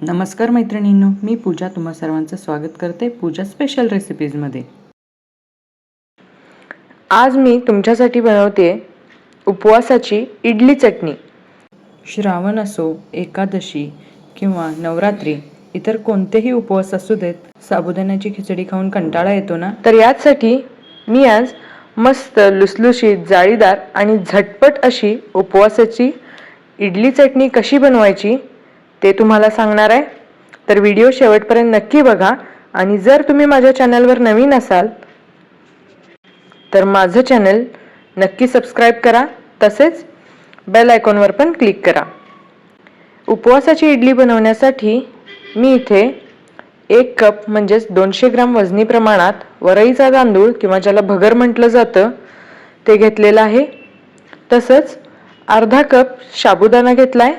नमस्कार मैत्रिणींनो, मी पूजा तुम्हा सर्वांचं स्वागत करते पूजा स्पेशल रेसिपीजमध्ये। आज मी तुमच्यासाठी बनवते उपवासाची इडली चटणी। श्रावण असो, एकादशी किंवा नवरात्री, इतर कोणतेही उपवास असू देत, साबुदाण्याची खिचडी खाऊन कंटाळा येतो ना, तर यासाठी मी आज मस्त लुसलुशीत, जाळीदार आणि झटपट अशी उपवासाची इडली चटणी कशी बनवायची ते तुम्हाला सांगणार आहे। तर व्हिडिओ शेवटपर्यंत नक्की बघा आणि जर तुम्ही माझ्या चॅनलवर नवीन असाल तर माझं चॅनल नक्की सबस्क्राइब करा, तसेच बेल आयकॉनवर पण क्लिक करा। उपवासाची इडली बनवण्यासाठी मी इथे 1 कप म्हणजेच 200 ग्राम वजनी प्रमाणात वरईचा तांदूळ किंवा ज्याला भगर म्हटलं जातं ते घेतलेलं आहे। तसंच अर्धा कप साबुदाणा घेतलाय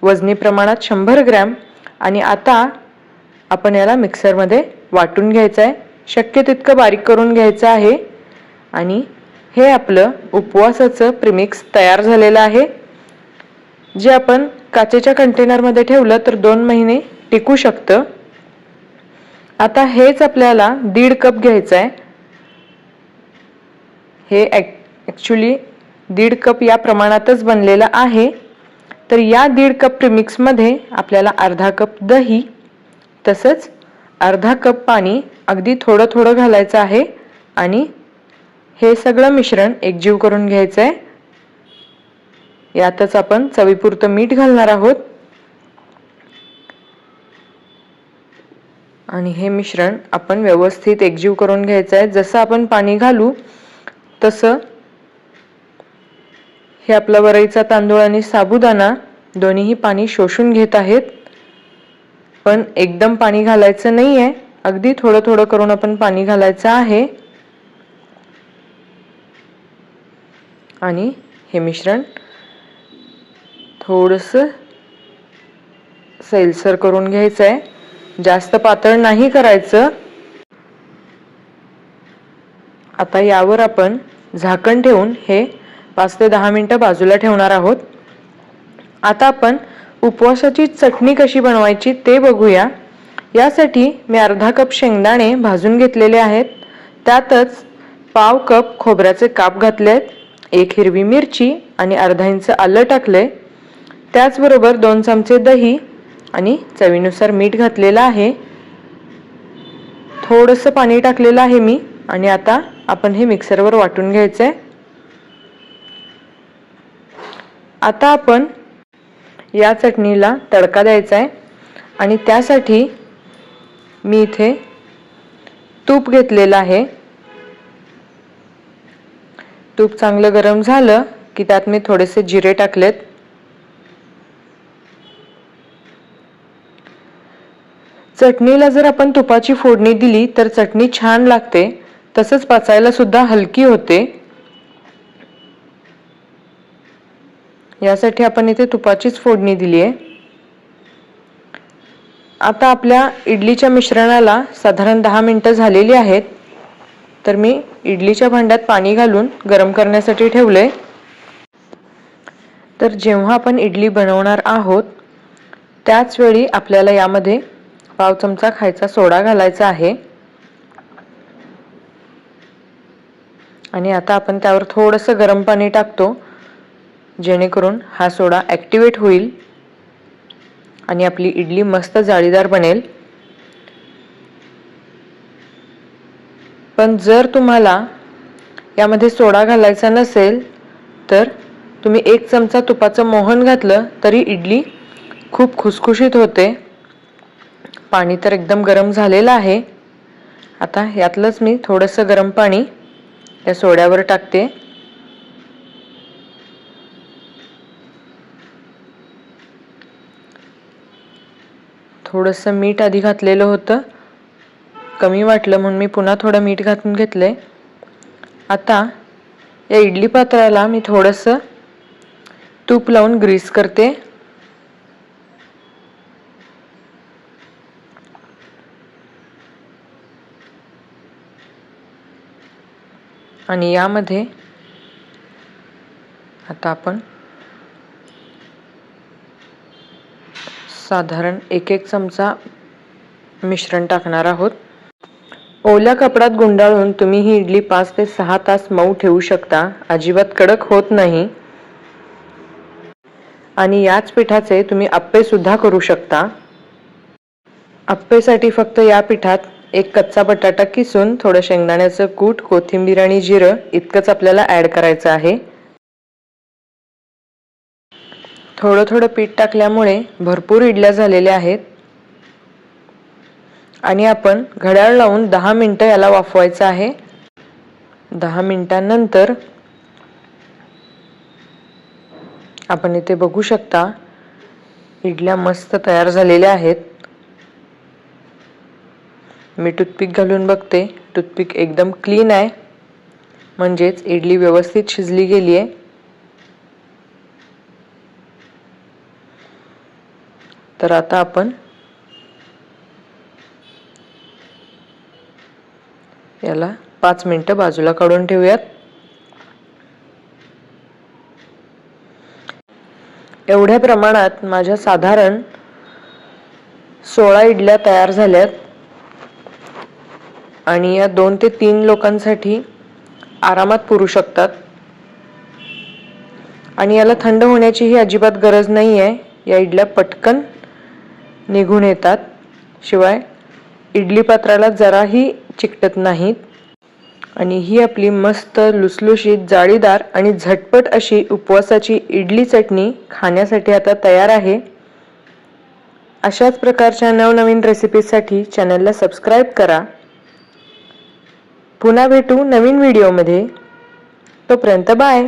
वजनी प्रमाणात 100 ग्रॅम। आणि आता आपण याला मिक्सरमध्ये वाटून घ्यायचं आहे, शक्य तितकं बारीक करून घ्यायचं आहे। आणि हे आपलं उपवासाचं प्रीमिक्स तयार झालेलं आहे, जे आपण काचेच्या कंटेनरमध्ये ठेवलं तर 2 महिने टिकू शकतं। आता हेच आपल्याला 1.5 कप घ्यायचं आहे। हे ॲक्च्युली 1.5 कप या प्रमाणातच बनलेलं आहे। तर या 1.5 कप प्रीमिक्समध्ये आपल्याला अर्धा कप दही, तसंच अर्धा कप पाणी अगदी थोडं थोडं घालायचं आहे आणि हे सगळं मिश्रण एकजीव करून घ्यायचं आहे। यातच आपण चवीपुरतं मीठ घालणार आहोत आणि हे मिश्रण आपण व्यवस्थित एकजीव करून घ्यायचं आहे। जसं आपण पाणी घालू तसं हे आपला वरईचा तांदूळ आणि साबुदाणा दोन्हीही पाणी शोषून घेत आहेत, पण एकदम पाणी घालायचं नाहीये, अगदी थोडं थोडं करून आपण पाणी घालायचं आहे। आणि हे मिश्रण थोडंसं सैलसर करून घ्यायचं आहे, जास्त पातळ नाही करायचं। आता यावर आपण झाकण ठेवून हे 5 ते 10 मिनिटं बाजूला ठेवणार आहोत। आता आपण उपवासाची चटणी कशी बनवायची ते बघूया। यासाठी मी अर्धा कप शेंगदाणे भाजून घेतलेले आहेत, त्यातच पाव कप खोबऱ्याचे काप घातलेत, 1 हिरवी मिरची आणि अर्धा इंच आलं टाकले, त्याचबरोबर 2 चमचे दही आणि चवीनुसार मीठ घातलेलं आहे, थोडंसं पाणी टाकलेलं आहे मी। आणि आता आपण हे मिक्सरवर वाटून घ्यायचं आहे। आता आपण या चटणीला तडका द्यायचा आहे आणि त्यासाठी मी इथे तूप घेतलेलं आहे। तूप चांगलं गरम झालं की त्यात मी थोडेसे जिरे टाकलेत। चटणीला जर आपण तुपाची फोडणी दिली तर चटणी छान लागते, तसंच पचायला सुद्धा हलकी होते। यासाठी आपण इथे तुपाचीच फोडणी दिली आहे। आता आपल्या इडलीच्या मिश्रणाला साधारण 10 मिनिटं झालेली आहेत, तर मी इडलीच्या भांड्यात पाणी घालून गरम करण्यासाठी ठेवले। तर जेव्हा आपण इडली बनवणार आहोत त्याच वेळी आपल्याला यामध्ये पाव चमचा खायचा सोडा घालायचा आहे। आणि आता आपण त्यावर थोडंसं गरम पाणी टाकतो, जेणेकरून हा सोडा ॲक्टिवेट होईल आणि आपली इडली मस्त जाळीदार बनेल। पण जर तुम्हाला यामध्ये सोडा घालायचा नसेल तर तुम्ही 1 चमचा तुपाचं मोहन घातलं तरी इडली खूप खुसखुशीत होते। पाणी तर एकदम गरम झालेलं आहे। आता यातलंच मी थोडंसं गरम पाणी या सोड्यावर टाकते। थोडंसं मीठ आधी घातलेलं होतं, कमी वाटलं म्हणून मी पुन्हा थोडं मीठ घालून घेतलंय। आता या इडली पात्राला मी थोडंसं तूप लावून ग्रीस करते। आणि यामध्ये आता आपण साधारण 1 चमचा मिश्रण टाकणार आहोत. ओल्या कपड्यात गुंडाळून तुम्ही ही इडली 5 ते 6 तास मऊ ठेवू शकता. अजिबात कडक होत नाही. आणि याच पिठाचे तुम्ही अप्पे सुद्धा करू शकता. अप्पेसाठी फक्त या पिठात 1 कच्चा बटाटा किसून थोडं शेंगदाण्याचं कूट, कोथिंबीर आणि जिरं इतकंच आपल्याला ॲड करायचं आहे. थोडं थोडं पीठ टाकल्यामुळे भरपूर इडल्या झालेल्या आहेत. आणि आपण घड्याळ लावून 10 मिनिटं याला वाफवायचं आहे. 10 मिनिटांनंतर आपण इथे बघू शकता इडल्या मस्त तयार झालेल्या आहेत. मी टूथपिक घालून बघते. टूथपिक एकदम क्लीन आहे, म्हणजेच इडली व्यवस्थित शिजली गेली आहे. तर आता आपण याला 5 मिनिटं बाजूला काढून ठेवूयात. एवढ्या प्रमाणात माझ्या साधारण 16 इडल्या तयार झाल्यात आणि या 2 ते 3 लोकांसाठी आरामात पुरू शकतात. आणि याला थंड होण्याचीही अजिबात गरज नाही आहे. या इडल्या पटकन निघून येतात. शिवाय इडली पात्राला जराही चिकटत नाहीत. आणि ही आपली मस्त लुसलुशीत, जाळीदार आणि झटपट अशी उपवासाची इडली चटणी खाण्यासाठी आता तयार आहे. अशाच प्रकारच्या नवनवीन रेसिपीसाठी चॅनलला सबस्क्राईब करा. पुन्हा भेटू नवीन व्हिडिओमध्ये. तोपर्यंत बाय.